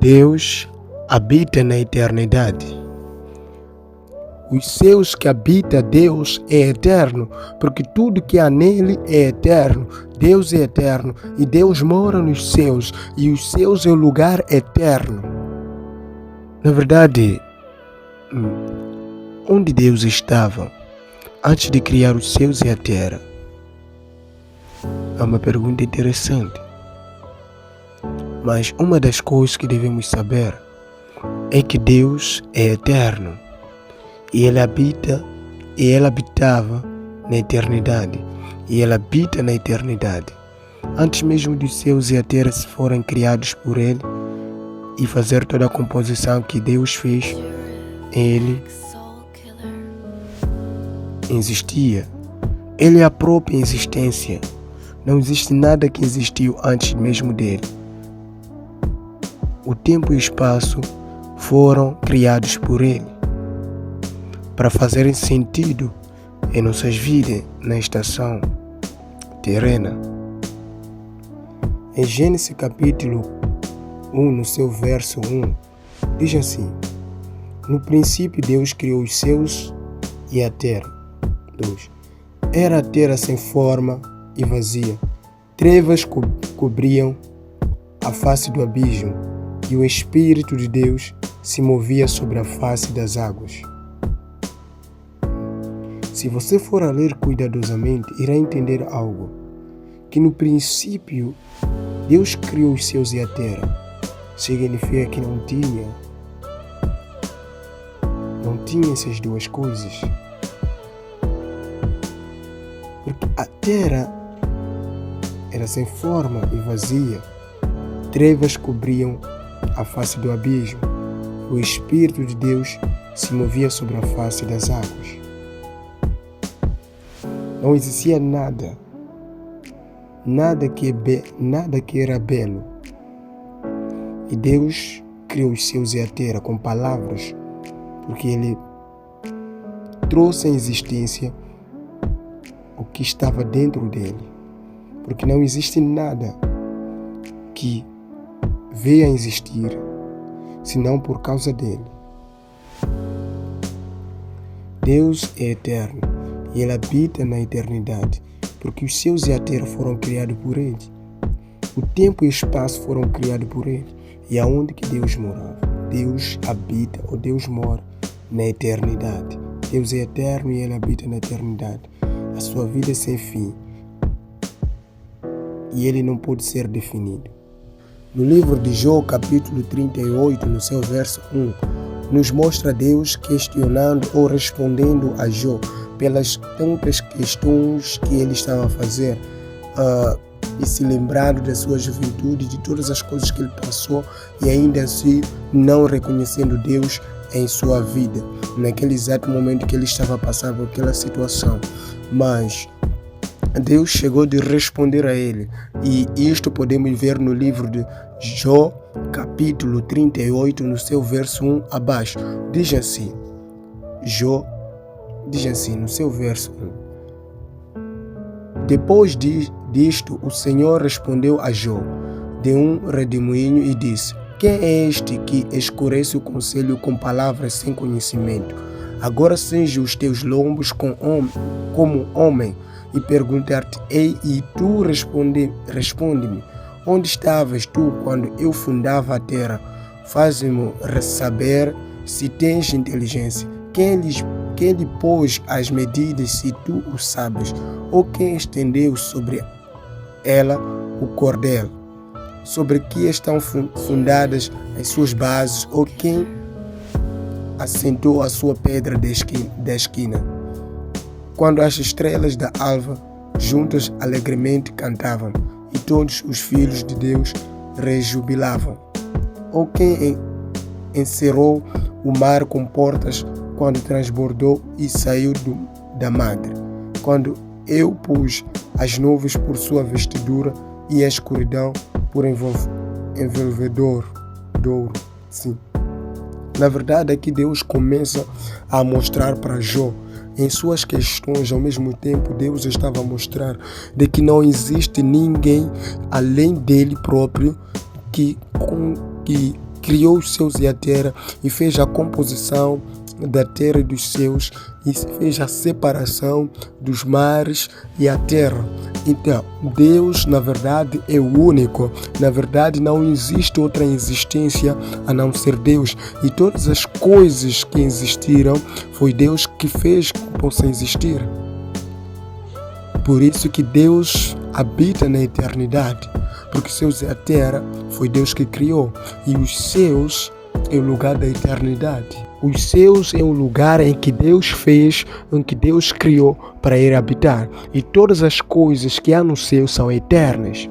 Deus habita na eternidade. Os céus que habita Deus é eterno, porque tudo que há nele é eterno. Deus é eterno e Deus mora nos céus, e os céus é um lugar eterno. Na verdade, onde Deus estava antes de criar os céus e a terra? É uma pergunta interessante. Mas uma das coisas que devemos saber é que Deus é eterno e Ele habita e Ele habitava na eternidade e Ele habita na eternidade. Antes mesmo dos céus e a terra se forem criados por Ele e fazer toda a composição que Deus fez, Ele existia. Ele é a própria existência. Não existe nada que existiu antes mesmo dele. O tempo e o espaço foram criados por Ele para fazerem sentido em nossas vidas na estação terrena. Em Gênesis capítulo 1, no seu verso 1, diz assim: no princípio Deus criou os céus e a terra. 2. Era a terra sem forma e vazia. Trevas cobriam a face do abismo, e o Espírito de Deus se movia sobre a face das águas. Se você for a ler cuidadosamente, irá entender algo. Que no princípio, Deus criou os céus e a terra. Significa que não tinha essas duas coisas. Porque a terra era sem forma e vazia. Trevas cobriam a face do abismo. O Espírito de Deus se movia sobre a face das águas. Não existia nada que era belo. E Deus criou os céus e a terra com palavras, porque Ele trouxe à existência o que estava dentro dele. Porque não existe nada que veio a existir senão por causa dele. Deus é eterno e Ele habita na eternidade, porque os céus e a terra foram criados por Ele. O tempo e o espaço foram criados por Ele. E aonde que Deus morava? Deus habita, ou Deus mora na eternidade. Deus é eterno e Ele habita na eternidade. A sua vida é sem fim e Ele não pode ser definido. No livro de Jó, capítulo 38, no seu verso 1, nos mostra Deus questionando ou respondendo a Jó pelas tantas questões que ele estava a fazer e se lembrando da sua juventude, de todas as coisas que ele passou e ainda assim não reconhecendo Deus em sua vida, naquele exato momento que ele estava a passar por aquela situação. Mas Deus chegou de responder a ele, e isto podemos ver no livro de Jó, capítulo 38, no seu verso 1 abaixo. Diz assim, Jó, diz assim no seu verso 1. Depois disto, o Senhor respondeu a Jó de um redemoinho e disse: quem é este que escurece o conselho com palavras sem conhecimento? Agora cinge os teus lombos como homem e perguntar-te-ei, e tu responde-me: onde estavas tu quando eu fundava a terra? Faz-me saber se tens inteligência. Quem lhe pôs as medidas, se tu o sabes? Ou quem estendeu sobre ela o cordel? Sobre que estão fundadas as suas bases? Ou quem assentou a sua pedra da esquina? Quando as estrelas da alva juntas alegremente cantavam, e todos os filhos de Deus rejubilavam. Ou quem encerrou o mar com portas quando transbordou e saiu da madre? Quando eu pus as nuvens por sua vestidura e a escuridão por envolvedor de ouro. Sim. Na verdade, aqui Deus começa a mostrar para Jó, em suas questões, ao mesmo tempo, Deus estava a mostrar de que não existe ninguém além dele próprio que criou os céus e a terra e fez a composição da terra e dos céus e fez a separação dos mares e a terra. Então, Deus, na verdade, é o único. Na verdade, não existe outra existência a não ser Deus. E todas as coisas que existiram, foi Deus que fez que possam existir. Por isso que Deus habita na eternidade. Porque os céus e a terra foi Deus que criou. E os céus é o lugar da eternidade. Os céus é um lugar em que Deus fez, em que Deus criou para ir habitar. E todas as coisas que há no céu são eternas.